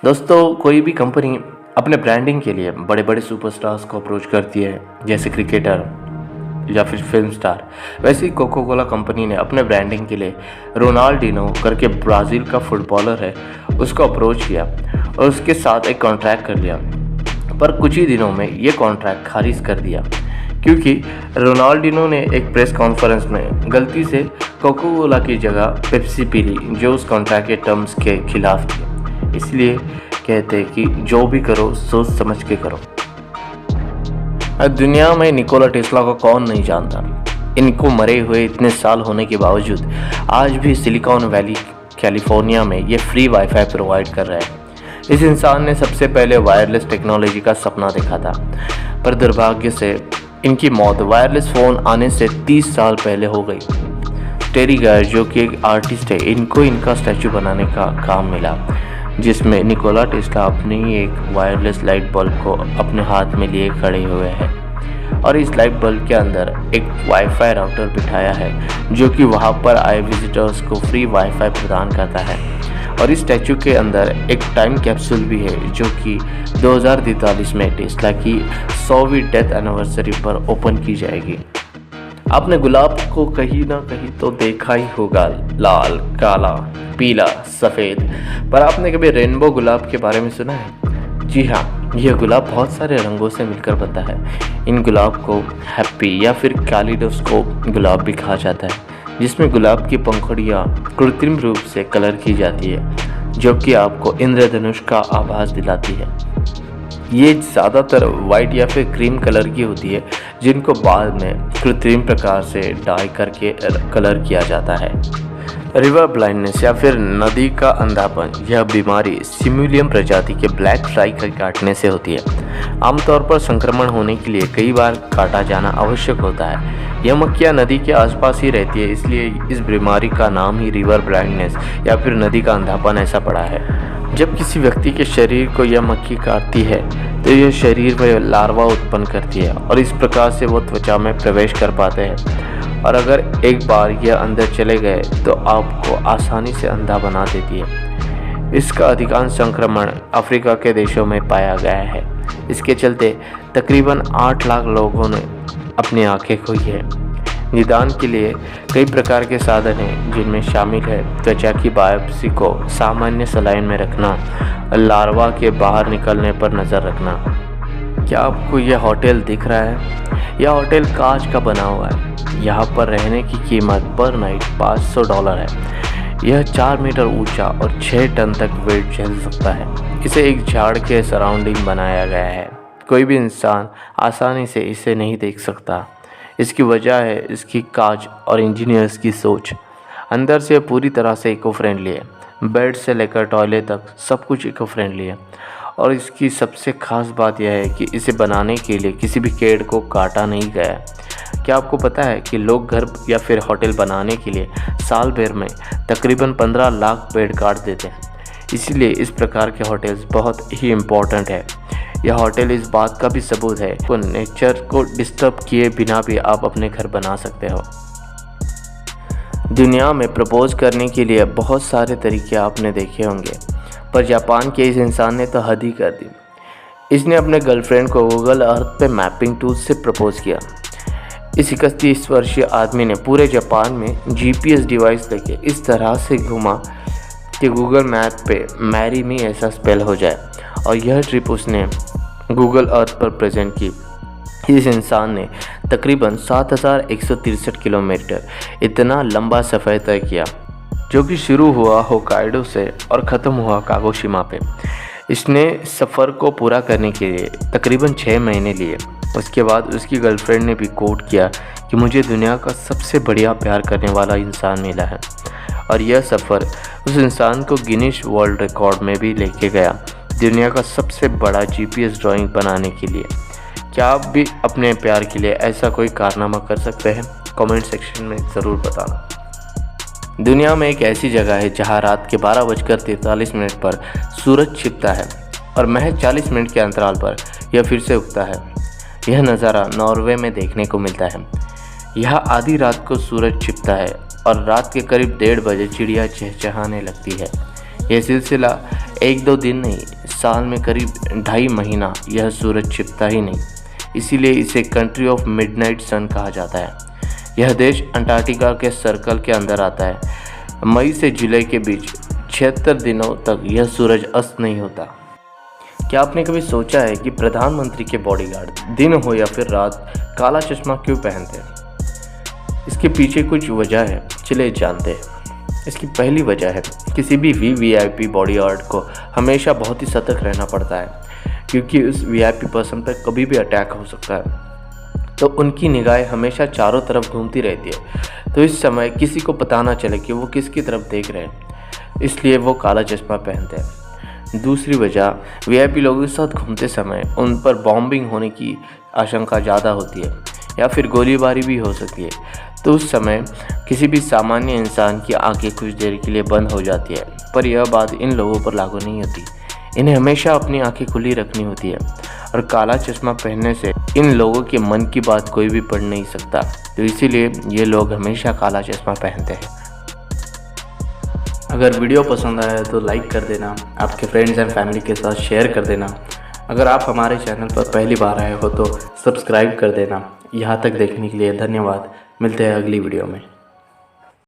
दोस्तों, कोई भी कंपनी अपने ब्रांडिंग के लिए बड़े बड़े सुपरस्टार्स को अप्रोच करती है, जैसे क्रिकेटर या फिर फिल्म स्टार। वैसे ही कोको कोला कंपनी ने अपने ब्रांडिंग के लिए रोनाल्डिनो करके ब्राज़ील का फुटबॉलर है, उसको अप्रोच किया और उसके साथ एक कॉन्ट्रैक्ट कर लिया। पर कुछ ही दिनों में ये कॉन्ट्रैक्ट खारिज कर दिया, क्योंकि रोनाल्डिनो ने एक प्रेस कॉन्फ्रेंस में गलती से कोको कोला की जगह पेप्सी पी ली, जो उस कॉन्ट्रैक्ट के टर्म्स के खिलाफ थी। इसलिए कहते हैं कि जो भी करो सोच समझ के करो। दुनिया में निकोला टेस्ला को कौन नहीं जानता। इनको मरे हुए इतने साल होने के बावजूद आज भी सिलिकॉन वैली कैलिफोर्निया में ये फ्री वाईफाई प्रोवाइड कर रहा है। इस इंसान ने सबसे पहले वायरलेस टेक्नोलॉजी का सपना देखा था, पर दुर्भाग्य से इनकी मौत वायरलेस फ़ोन आने से 30 साल पहले हो गई। टेरी गायर, जो कि एक आर्टिस्ट है, इनको इनका स्टैचू बनाने का काम मिला, जिसमें निकोला टेस्ला अपनी ही एक वायरलेस लाइट बल्ब को अपने हाथ में लिए खड़े हुए हैं और इस लाइट बल्ब के अंदर एक वाईफाई राउटर बिठाया है, जो कि वहां पर आए विजिटर्स को फ्री वाईफाई प्रदान करता है। और इस स्टैचू के अंदर एक टाइम कैप्सूल भी है, जो कि 2043 में टेस्ला की 100वीं डेथ एनिवर्सरी पर ओपन की जाएगी। आपने गुलाब को कहीं ना कहीं तो देखा ही होगा, लाल, काला, पीला, सफ़ेद, पर आपने कभी रेनबो गुलाब के बारे में सुना है? जी हाँ, यह गुलाब बहुत सारे रंगों से मिलकर बनता है। इन गुलाब को हैप्पी या फिर कैलिडोस्कोप गुलाब भी कहा जाता है, जिसमें गुलाब की पंखुड़ियाँ कृत्रिम रूप से कलर की जाती है, जो कि आपको इंद्रधनुष का आभास दिलाती है। ये ज़्यादातर वाइट या फिर क्रीम कलर की होती है, जिनको बाद में कृत्रिम प्रकार से डाई करके कलर किया जाता है। रिवर ब्लाइंडनेस या फिर नदी का अंधापन, यह बीमारी सिमुलियम प्रजाति के ब्लैक फ्लाई के काटने से होती है। आमतौर पर संक्रमण होने के लिए कई बार काटा जाना आवश्यक होता है। यह मक्खियाँ नदी के आसपास ही रहती है, इसलिए इस बीमारी का नाम ही रिवर ब्लाइंडनेस या फिर नदी का अंधापन ऐसा पड़ा है। जब किसी व्यक्ति के शरीर को यह मक्खी काटती है तो यह शरीर में लार्वा उत्पन्न करती है और इस प्रकार से वो त्वचा में प्रवेश कर पाते हैं, और अगर एक बार यह अंदर चले गए तो आपको आसानी से अंधा बना देती है। इसका अधिकांश संक्रमण अफ्रीका के देशों में पाया गया है। इसके चलते तकरीबन 8 लाख लोगों ने अपनी आंखें खोई है। निदान के लिए कई प्रकार के साधन हैं, जिनमें शामिल है त्वचा की बायोप्सी को सामान्य सलाइन में रखना, लार्वा के बाहर निकलने पर नज़र रखना। क्या आपको यह होटल दिख रहा है? यह होटल कांच का बना हुआ है। यहाँ पर रहने की कीमत पर नाइट $500 है। यह 4 मीटर ऊंचा और 6 टन तक वेट झेल सकता है। इसे एक झाड़ के सराउंडिंग बनाया गया है। कोई भी इंसान आसानी से इसे नहीं देख सकता। इसकी वजह है इसकी कांच और इंजीनियर्स की सोच। अंदर से पूरी तरह से इको फ्रेंडली है। बेड से लेकर टॉयलेट तक सब कुछ इको फ्रेंडली है, और इसकी सबसे खास बात यह है कि इसे बनाने के लिए किसी भी पेड़ को काटा नहीं गया है। क्या आपको पता है कि लोग घर या फिर होटल बनाने के लिए साल भर में तकरीबन 15 लाख पेड़ काट देते हैं। इसीलिए इस प्रकार के होटल्स बहुत ही इम्पोर्टेंट है। यह होटल इस बात का भी सबूत है कि नेचर को डिस्टर्ब किए बिना भी आप अपने घर बना सकते हो। दुनिया में प्रपोज करने के लिए बहुत सारे तरीके आपने देखे होंगे, पर जापान के इस इंसान ने तो हद ही कर दी। इसने अपने गर्लफ्रेंड को गूगल अर्थ पे मैपिंग टूल से प्रपोज किया। इस 31 वर्षीय आदमी ने पूरे जापान में GPS डिवाइस लेके इस तरह से घुमा कि गूगल मैप पे मैरी मी ऐसा स्पेल हो जाए, और यह ट्रिप उसने गूगल अर्थ पर प्रेजेंट की। इस इंसान ने तकरीबन 7163 किलोमीटर इतना लंबा सफ़र तय किया, जो कि शुरू हुआ होकाइडो से और ख़त्म हुआ कागोशिमा पे। इसने सफ़र को पूरा करने के लिए तकरीबन 6 महीने लिए। उसके बाद उसकी गर्लफ्रेंड ने भी कोट किया कि मुझे दुनिया का सबसे बढ़िया प्यार करने वाला इंसान मिला है, और यह सफ़र उस इंसान को गिनीज वर्ल्ड रिकॉर्ड में भी लेके गया, दुनिया का सबसे बड़ा GPS ड्राइंग बनाने के लिए। क्या आप भी अपने प्यार के लिए ऐसा कोई कारनामा कर सकते हैं? कमेंट सेक्शन में ज़रूर बताना। दुनिया में एक ऐसी जगह है जहां रात के 12:43 पर सूरज छिपता है और महज 40 मिनट के अंतराल पर यह फिर से उगता है। यह नज़ारा नॉर्वे में देखने को मिलता है। यहाँ आधी रात को सूरज छिपता है और रात के करीब 1:30 बजे चिड़िया चहचहाने लगती है। यह सिलसिला एक दो दिन नहीं, साल में करीब 2.5 महीना यह सूरज छिपता ही नहीं। इसीलिए इसे कंट्री ऑफ मिडनाइट सन कहा जाता है। यह देश अंटार्कटिका के सर्कल के अंदर आता है। मई से जुलाई के बीच 76 दिनों तक यह सूरज अस्त नहीं होता। क्या आपने कभी सोचा है कि प्रधानमंत्री के बॉडीगार्ड दिन हो या फिर रात काला चश्मा क्यों पहनते हैं? इसके पीछे कुछ वजह है, चलिए जानते हैं। इसकी पहली वजह है, किसी भी वीआईपी बॉडीगार्ड को हमेशा बहुत ही सतर्क रहना पड़ता है, क्योंकि उस वीआईपी पर्सन पर कभी भी अटैक हो सकता है। तो उनकी निगाहें हमेशा चारों तरफ घूमती रहती है, तो इस समय किसी को पता ना चले कि वो किसकी तरफ देख रहे हैं, इसलिए वो काला चश्मा पहनते हैं। दूसरी वजह, वीआईपी लोगों के साथ घूमते समय उन पर बॉम्बिंग होने की आशंका ज़्यादा होती है या फिर गोलीबारी भी हो सकती है। तो उस समय किसी भी सामान्य इंसान की आंखें कुछ देर के लिए बंद हो जाती है, पर यह बात इन लोगों पर लागू नहीं होती। इन्हें हमेशा अपनी आंखें खुली रखनी होती है, और काला चश्मा पहनने से इन लोगों के मन की बात कोई भी पढ़ नहीं सकता। तो इसीलिए ये लोग हमेशा काला चश्मा पहनते हैं। अगर वीडियो पसंद आया तो लाइक कर देना, आपके फ्रेंड्स एंड फैमिली के साथ शेयर कर देना। अगर आप हमारे चैनल पर पहली बार आए हो तो सब्सक्राइब कर देना। यहाँ तक देखने के लिए धन्यवाद। मिलते हैं अगली वीडियो में।